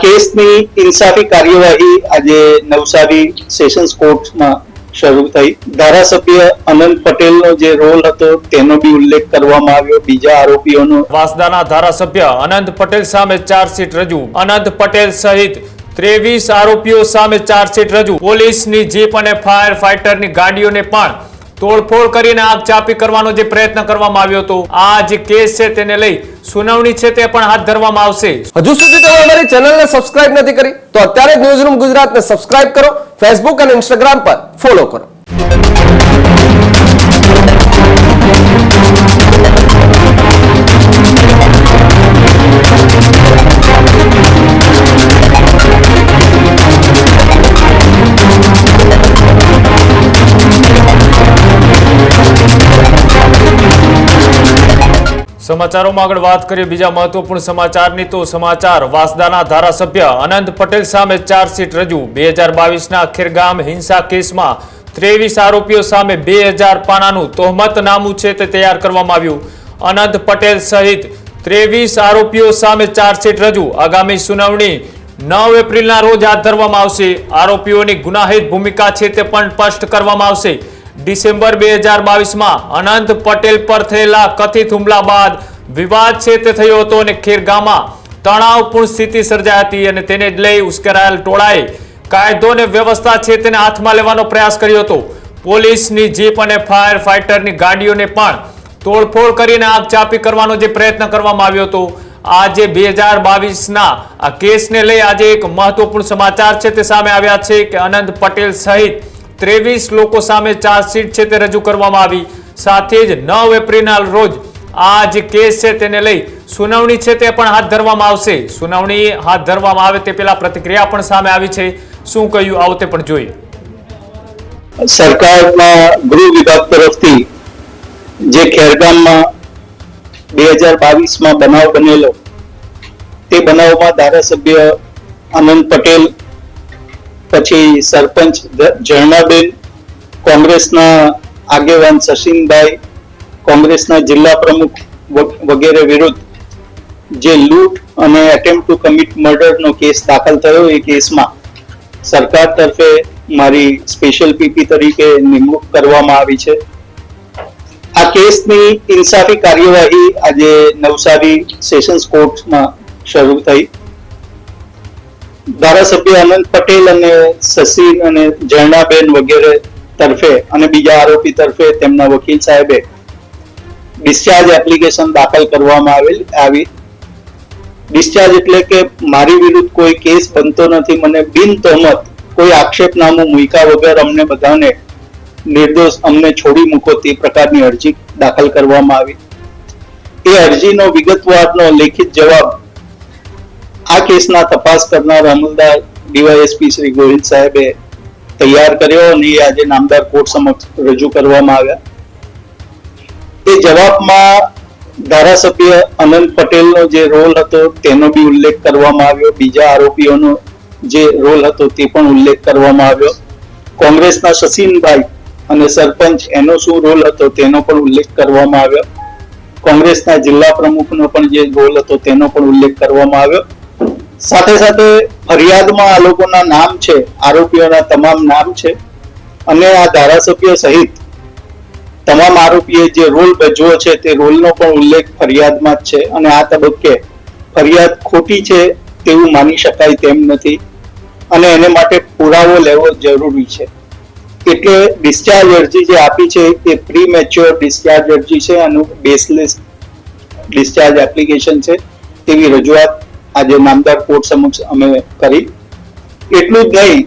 કેસની ઇન્સાફી કાર્યવાહી આજે નવસારી સેશન્સ કોર્ટમાં શરૂ થઈ. ધારાસભ્ય અનંત પટેલનો જે રોલ હતો તેનો બી ઉલ્લેખ કરવામાં આવ્યો. બીજા આરોપીઓનો વાંસદાના ધારાસભ્ય અનંત પટેલ સામે ચાર્જશીટ રજૂ. અનંત પટેલ સહિત 23 આરોપીઓ સામે ચાર્જશીટ રજૂ. પોલીસની જીપ અને ફાયર ફાઈટરની ગાડીઓને પણ તોડફોડ કરીને આગ ચાપી કરવાનો જે પ્રયત્ન કરવામાં આવ્યો હતો. આ જે કેસ છે તેને લઈ સુનાવણી છે તે પણ હાથ ધરવામાં આવશે. હજુ સુધી તમે અમારી ચેનલને સબસ્ક્રાઇબ નથી કરી તો અત્યારે જ ન્યૂઝરૂમ ગુજરાતને સબસ્ક્રાઇબ કરો, ફેસબુક અને ઇન્સ્ટાગ્રામ પર ફોલો કરો. સમાચારોમાં આગળ વાત કરીએ બીજા મહત્વપૂર્ણ સમાચારની તો સમાચાર વાંસદાના ધારાસભ્ય અનંત પટેલ સામે ચાર્જશીટ રજૂ. 2022ના ખેરગામ હિંસા કેસમાં 23 આરોપીઓ સામે 2000 પાનાનું તહોમતનામું છે તે તૈયાર કરવામાં આવ્યું. અનંત પટેલ સહિત 23 આરોપીઓ સામે ચાર્જશીટ રજૂ. આગામી સુનાવણી 9 એપ્રિલના રોજ હાથ ધરવામાં આવશે. આરોપીઓની ગુનાહિત ભૂમિકા છે તે પણ સ્પષ્ટ કરવામાં આવશે. ડિસેમ્બર 2022માં અનંત પટેલ પર થયેલા કથિત હુમલા બાદ વિવાદ છે તે થયો હતો અને ખેરગામમાં તણાવપૂર્ણ સ્થિતિ સર્જાઈ હતી અને તેને લઈ ઉશ્કેરાયેલ ટોળાએ કાયદો અને વ્યવસ્થા છે તેને હાથમાં લેવાનો પ્રયાસ કર્યો હતો. પોલીસની જીપ અને ફાયર ફાઈટરની ગાડીઓને પણ તોડફોડ કરીને આગ ચાપી કરવાનો જે પ્રયત્ન કરવામાં આવ્યો હતો. આજે 2022ના આ કેસને લઈ આજે એક મહત્વપૂર્ણ સમાચાર છે તે સામે આવ્યા છે કે અનંત પટેલ સહિત 23 લોકો સામે ચાર્જશીટ છે તે રજૂ કરવામાં આવી. સાથે જ 9 એપ્રિલના રોજ આ જે કેસ છે તેને લઈ સુનાવણી છે તે પણ હાથ ધરવામાં આવશે. સુનાવણી હાથ ધરવામાં આવે તે પહેલા પ્રતિક્રિયા પણ સામે આવી છે. શું કહ્યું આવો તે પણ જોઈએ. સરકારના ગૃહ વિભાગ તરફથી જે ખેરગામમાં 2022માં બનાવ બનેલો તે બનાવમાં ધારાસભ્ય અનંત પટેલ, પછી સરપંચ ઝરણાબેન, કોંગ્રેસના આગેવાન સચિનભાઈ, કોંગ્રેસના જિલ્લા પ્રમુખ વગેરે વિરુદ્ધ જે લૂંટ અને એટેમ્પ્ટ ટુ કમિટ મર્ડરનો કેસ દાખલ થયો. એ કેસમાં સરકાર તરફે મારી સ્પેશિયલ પીપી તરીકે નિમણૂક કરવામાં આવી છે. આ કેસની ઇન્સાફી કાર્યવાહી આજે નવસારી સેશન્સ કોર્ટમાં શરૂ થઈ. ધારાસભ્ય અનંત પટેલ અને સચિન અને ઝરણાબેન વગેરે તરફે અને બીજા આરોપી તરફે તેમના વકીલ સાહેબે ડિસ્ચાર્જ એપ્લિકેશન દાખલ કરવામાં આવી. ડિસ્ચાર્જ એટલે કે મારી વિરુદ્ધ કોઈ કેસ બનતો નથી, મને બિન તહોમત કોઈ આક્ષેપનામું મૂક્યા વગર અમને બધાને નિર્દોષ અમને છોડી મૂકો તે પ્રકારની અરજી દાખલ કરવામાં આવી. એ અરજીનો વિગતવારનો લેખિત જવાબ આ કેસના તપાસ કરનાર અમલદાર ડીવાયએસપી શ્રી ગોહિલ સાહેબે તૈયાર કર્યો અને એ આજે નામદાર કોર્ટ સમક્ષ રજૂ કરવામાં આવ્યા. એ જવાબમાં ધારાસભ્ય અનંત પટેલનો જે રોલ હતો તેનો બી ઉલ્લેખ કરવામાં આવ્યો. બીજા આરોપીઓનો જે રોલ હતો તે પણ ઉલ્લેખ કરવામાં આવ્યો. કોંગ્રેસના સચિનભાઈ અને સરપંચ એનો શું રોલ હતો તેનો પણ ઉલ્લેખ કરવામાં આવ્યો. કોંગ્રેસના જિલ્લા પ્રમુખનો પણ જે રોલ હતો તેનો પણ ઉલ્લેખ કરવામાં આવ્યો. સાથે સાથે ફરિયાદમાં આ લોકોના નામ છે, આરોપીઓના તમામ નામ છે અને આ ધારાસભ્ય સહિત તમામ આરોપીએ જે રોલ ભજવો છે તે રોલનો પણ ઉલ્લેખ ફરિયાદમાં જ છે અને આ તબક્કે ફરિયાદ ખોટી છે તેવું માની શકાય તેમ નથી અને એને માટે પુરાવો લેવો જરૂરી છે. એટલે ડિસ્ચાર્જ અરજી જે આપી છે એ પ્રી મેચ્યોર ડિસ્ચાર્જ અરજી છે, આનું બેસલેસ ડિસ્ચાર્જ એપ્લિકેશન છે તેવી રજૂઆત આજે નામદાર કોર્ટ સમક્ષ અમે કરી. એટલું જ નહીં,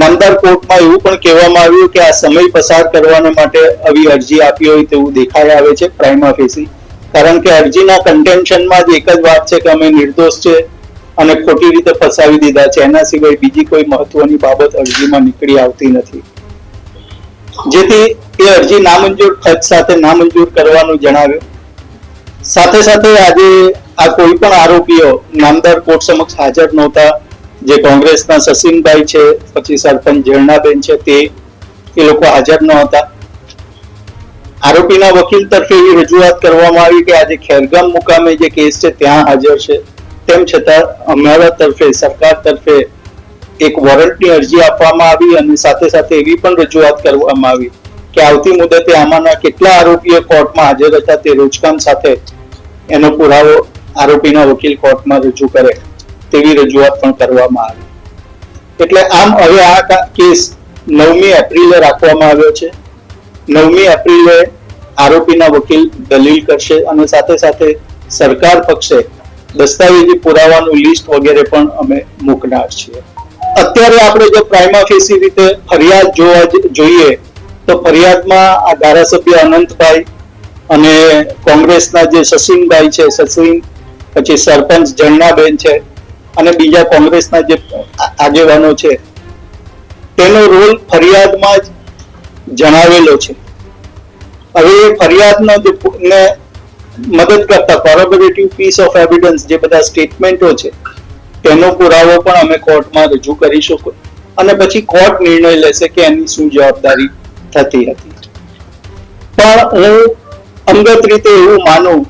નામદાર કોર્ટમાં એવું પણ કહેવામાં આવ્યું કે આ સમય પસાર કરવાના માટે આવી અરજી આપી હોય તેવું દેખાઈ આવે છે પ્રાઇમા ફેસી. કારણ કે અરજીના કન્ટેન્શનમાં જ એક જ વાત છે કે અમે નિર્દોષ છે અને ખોટી રીતે ફસાવી દીધા છે. એના સિવાય બીજી કોઈ મહત્વની બાબત અરજીમાં નીકળી આવતી નથી. જેથી એ અરજી નામંજૂર ખર્ચ સાથે નામંજૂર કરવાનું જણાવ્યું. સાથે સાથે આજે આ કોઈ પણ આરોપીઓ નામદાર કોર્ટ સમક્ષ હાજર નહોતા. જે કોંગ્રેસના સચિનભાઈ છે, પછી સરપંચ ઝરણાબેન છે, તે એ લોકો હાજર ન હતા. આરોપીના વકીલ તરફે એવી રજૂઆત કરવામાં આવી કે આજે ખેરગામ મુકામે જે કેસ છે ત્યાં હાજર છે, તેમ છતાં અમારા તરફે સરકાર તરફે એક વોરંટની અરજી આપવામાં આવી અને સાથે સાથે એવી પણ રજૂઆત કરવામાં આવી કે આવતી મુદતે આમાંના કેટલા આરોપીઓ કોર્ટમાં હાજર હતા તે રોજકામ સાથે એનો પુરાવો આરોપીના વકીલ કોર્ટમાં રજૂ કરે તેવી રજૂઆત પણ કરવામાં આવી. એટલે આમ હવે આ કેસ 9મી એપ્રિલે રાખવામાં આવ્યો છે. 9મી એપ્રિલે આરોપીના વકીલ દલીલ કરશે અને સાથે સાથે સરકાર પક્ષે દસ્તાવેજી પુરાવાનું લિસ્ટ વગેરે પણ અમે મૂકનાર છીએ. અત્યારે આપણે જો પ્રાઇમા ફેસી રીતે ફરિયાદ જોઈએ તો ફરિયાદમાં આ ધારાસભ્ય અનંતભાઈ અને કોંગ્રેસના જે શશીનભાઈ છે, શશીન, પછી સરપંચ જરણાબેન છે અને બીજા કોંગ્રેસના જે આગેવાનો છે તેનો રોલ ફરિયાદમાં જ જણાવેલો છે. હવે એ ફરિયાદનો ને મદદ કરતા કોરોબોરેટિવ પીસ ઓફ એવિડન્સ જે બધા સ્ટેટમેન્ટો છે તેનો પુરાવો પણ અમે કોર્ટમાં રજૂ કરીશું અને પછી કોર્ટ નિર્ણય લેશે કે એની શું જવાબદારી થતી હતી. પણ હું અંગત રીતે એવું માનું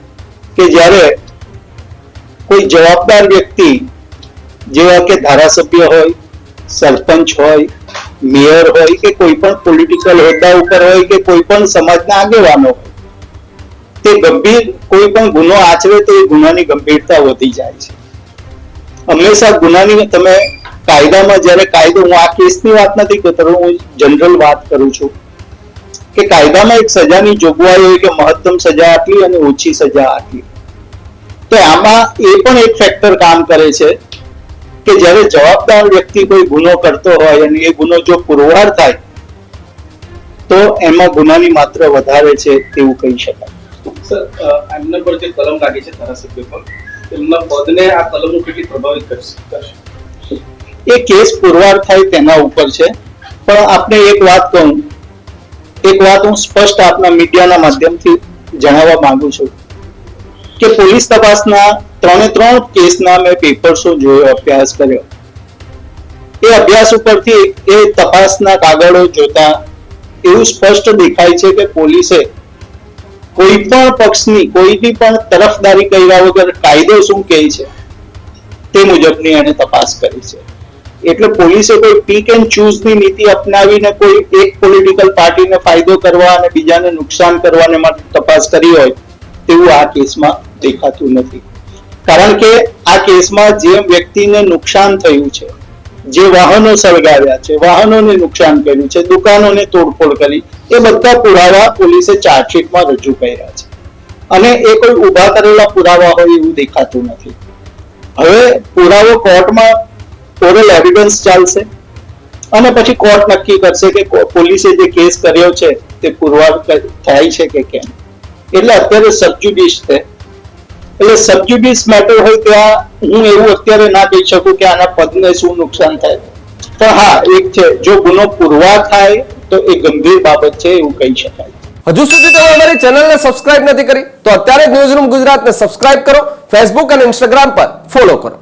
કે જ્યારે કોઈ જવાબદાર વ્યક્તિ જેવા કે ધારાસભ્ય હોય, સરપંચ હોય, મેયર હોય કે કોઈ પણ પોલિટિકલ હોદ્દા ઉપર હોય કે કોઈ પણ સમાજના આગેવાનો હોય, તે ગંભીર કોઈ પણ ગુનો આચરે તો એ ગુનાની ગંભીરતા વધી જાય છે. હંમેશા ગુનાની તમે કાયદામાં જ્યારે કાયદો, હું આ કેસની વાત નથી કરતો, હું જનરલ વાત કરું છું કે કાયદામાં એક સજાની જોગવાઈ હોય કે મહત્તમ સજા આટલી અને ઓછી સજા આટલી. તો આમાં એ પણ એક ફેક્ટર કામ કરે છે કે જ્યારે જવાબદાર વ્યક્તિ કોઈ ગુનો કરતો હોય અને એ ગુનો જો પુરવાર થાય તો એમાં ગુનાની માત્રા વધારે છે તેવું કહી શકાય. સર, એમના પર જે કલમ લાગી છે ધારાસભ્ય પર, એમના પદને આ કલમો કેટલી પ્રભાવિત કરશે? એ કેસ પુરવાર થાય તેના ઉપર છે. પણ આપને એક વાત હું સ્પષ્ટ આપના મીડિયાના માધ્યમથી જણાવવા માંગુ છું કે પોલીસ તપાસના 3 કેસના મેં પેપર્સો જોયો, અભ્યાસ કર્યો. એ અભ્યાસ ઉપરથી એ તપાસના કાગળો જોતા એવું સ્પષ્ટ દેખાય છે કે પોલીસે કોઈ પણ પક્ષની કોઈની પણ તરફદારી કર્યા વગર કાયદો શું કહે છે તે મુજબની એને તપાસ કરી છે. એટલે પોલીસે કોઈ પીક એન્ડ ચૂઝ ની નીતિ અપનાવીને કોઈ એક પોલિટિકલ પાર્ટીને ફાયદો કરવા અને બીજાને નુકસાન કરવાને માટે તપાસ કરી હોય તેવું આ કેસમાં દેખાતું નથી. કારણ કે આ કેસમાં જે વ્યક્તિને નુકસાન થયું છે, જે વાહનો સળગાવ્યા છે, વાહનોને નુકસાન કર્યું છે, દુકાનોને તોડફોડ કરી, એ બધા પુરાવા પોલીસે ચાર્જશીટમાં રજૂ કર્યા છે અને એ કોઈ ઉભા કરેલા પુરાવા હોય એવું દેખાતું નથી. હવે પુરાવો કોર્ટમાં ઓરલ એવિડન્સ ચાલશે અને પછી કોર્ટ નક્કી કરશે કે પોલીસે જે કેસ કર્યો છે તે પુરવાર થાય છે કે કેમ. એટલે અત્યારે સબજ્યુડિસ છે. એટલે સબજ્યુડિસ મેટર હોય ત્યાં હું એવું અત્યારે ના કહી શકું કે આના પદને શું નુકસાન થાય. પણ હા, એક છે, જો ગુનો પુરવાર થાય તો એ ગંભીર બાબત છે એવું કહી શકાય. હજુ સુધી તમે અમારી ચેનલને સબસ્ક્રાઇબ નથી કરી તો અત્યારે જ ન્યૂઝરૂમ ગુજરાતને સબસ્ક્રાઇબ કરો, ફેસબુક અને ઇન્સ્ટાગ્રામ પર ફોલો કરો.